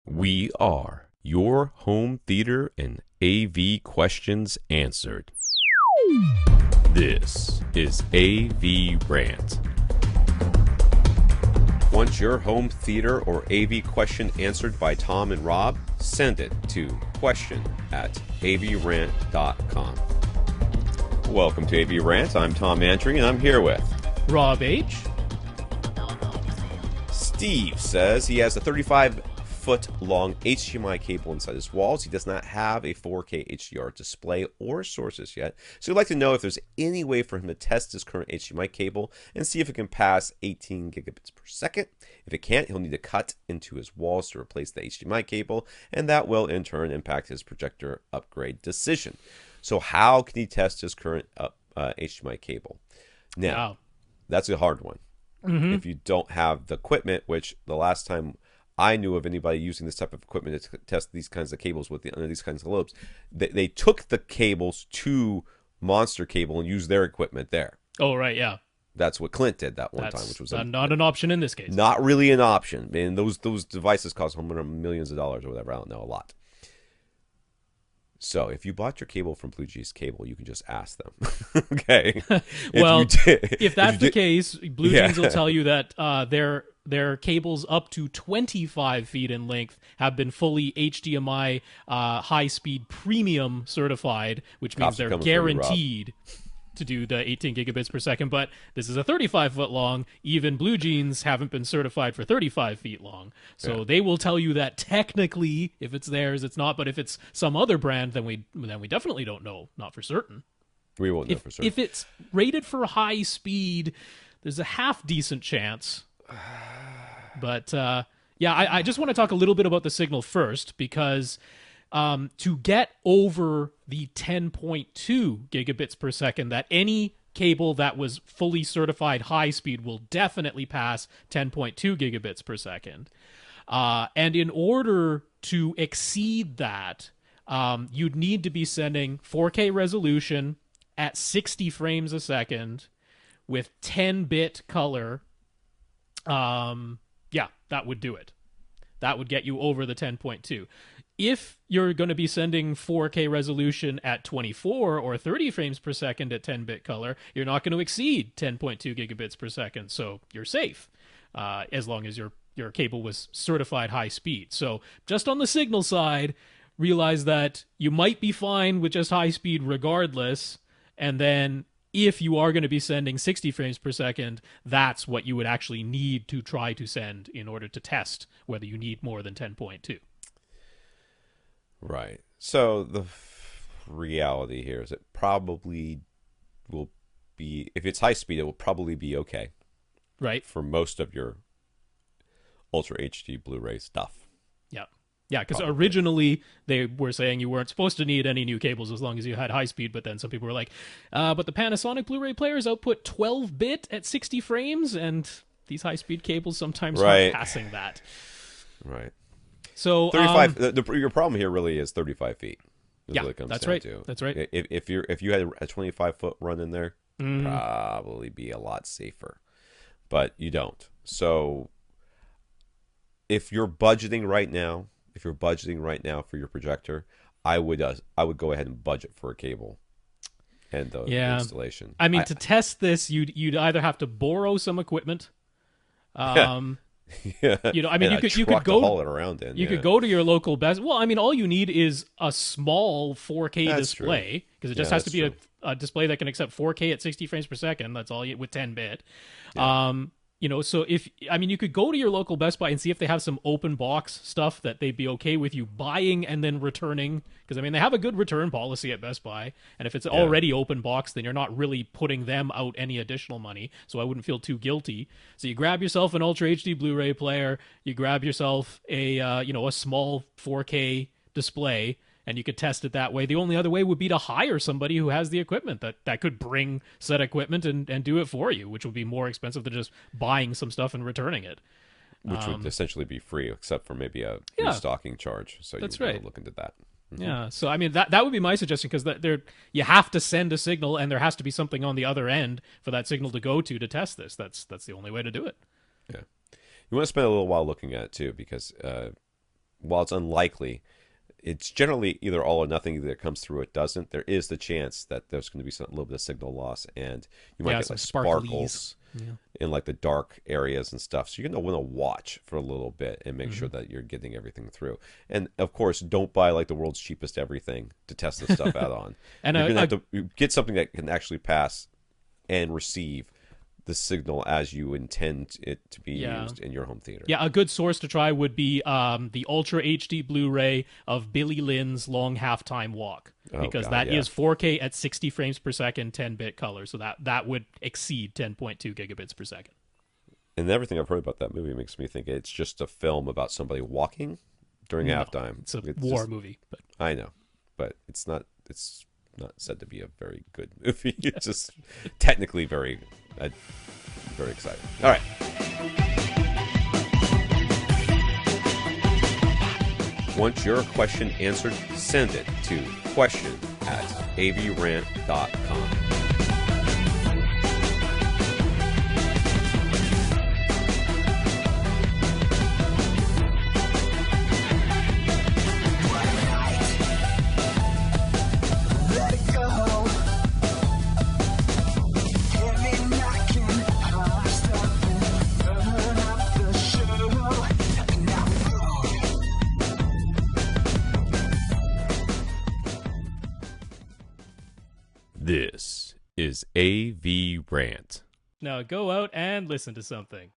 We are your home theater and AV questions answered. This is AVRant. Want your home theater or AV question answered by Tom and Rob? Send it to question@avrant.com. Welcome to AVRant. I'm Tom Andry, and I'm here with Rob H. Steve. Says he has a 35-foot-long HDMI cable inside his walls. He does not have a 4K HDR display or sources yet, so he'd like to know if there's any way for him to test his current HDMI cable and see if it can pass 18 gigabits per second. If it can't, he'll need to cut into his walls to replace the HDMI cable, and that will in turn impact his projector upgrade decision. So how can he test his current HDMI cable? Now, that's a hard one. If you don't have the equipment, which the last time I knew of anybody using this type of equipment to test these kinds of cables with under these kinds of lobes, they took the cables to Monster Cable and used their equipment there. Oh, right, yeah. That's what Clint did that one time, which was not an option in this case. Not really an option. And those devices cost millions of dollars or whatever. I don't know, a lot. So if you bought your cable from Blue Jeans Cable, you can just ask them. Okay. Well, if that's the case, Blue Jeans will tell you that their cables up to 25 feet in length have been fully HDMI high-speed premium certified, which means they're guaranteed to do the 18 gigabits per second. But this is a 35-foot long. Even Blue Jeans haven't been certified for 35 feet long. So they will tell you that technically, if it's theirs, it's not. But if it's some other brand, then we definitely don't know. Not for certain. We won't know for certain. If it's rated for high speed, there's a half decent chance. But I just want to talk a little bit about the signal first, because to get over the 10.2 gigabits per second, that any cable that was fully certified high speed will definitely pass 10.2 gigabits per second. And in order to exceed that, you'd need to be sending 4K resolution at 60 frames a second with 10-bit color. That would do it. That would get you over the 10.2. If you're going to be sending 4K resolution at 24 or 30 frames per second at 10-bit color, you're not going to exceed 10.2 gigabits per second, so you're safe, as long as your cable was certified high speed. So just on the signal side, realize that you might be fine with just high speed regardless, and then if you are going to be sending 60 frames per second, that's what you would actually need to try to send in order to test whether you need more than 10.2. Right. So the reality here is it probably will be, if it's high speed, it will probably be okay. Right. For most of your Ultra HD Blu-ray stuff. Yeah. Yeah, because originally they were saying you weren't supposed to need any new cables as long as you had high speed, but then some people were like, but the Panasonic Blu-ray players output 12-bit at 60 frames, and these high-speed cables sometimes aren't passing that. Right. So 35. Your problem here really is 35 feet. That's right. That's right. If you had a 25-foot run in there, probably be a lot safer, but you don't. So if you're budgeting right now for your projector, I would go ahead and budget for a cable and the installation. I mean, to test this, you'd either have to borrow some equipment. Yeah. You know, I mean, you could go haul it around in. You could go to your local Best. Well, I mean, all you need is a small 4K display, because it just has to be a display that can accept 4K at 60 frames per second. That's all with 10-bit. Yeah. So you could go to your local Best Buy and see if they have some open box stuff that they'd be okay with you buying and then returning. Because, I mean, they have a good return policy at Best Buy. And if it's already open box, then you're not really putting them out any additional money. So I wouldn't feel too guilty. So you grab yourself an Ultra HD Blu-ray player. You grab yourself a small 4K display, and you could test it that way. The only other way would be to hire somebody who has the equipment that could bring said equipment and do it for you, which would be more expensive than just buying some stuff and returning it. Which would essentially be free, except for maybe a restocking charge. So you would look into that. Mm-hmm. Yeah, so I mean, that would be my suggestion, because you have to send a signal, and there has to be something on the other end for that signal to go to test this. That's the only way to do it. Yeah. You want to spend a little while looking at it, too, because while it's unlikely, it's generally either all or nothing. Either it comes through or it doesn't. There is the chance that there's going to be a little bit of signal loss, and you might get like sparkles in like the dark areas and stuff. So you're going to want to watch for a little bit and make sure that you're getting everything through. And of course, don't buy like the world's cheapest everything to test this stuff out on. And you're going to have to get something that can actually pass and receive the signal as you intend it to be used in your home theater. Yeah, a good source to try would be the Ultra HD Blu-ray of Billy Lynn's Long Halftime Walk, because that is 4K at 60 frames per second, 10-bit color, so that would exceed 10.2 gigabits per second. And everything I've heard about that movie makes me think it's just a film about somebody walking during halftime. It's a war movie. But I know, but it's not said to be a very good movie. It's just technically very exciting. All right. Want your question answered? Send it to question@avrant.com. This is AVRant. Now go out and listen to something.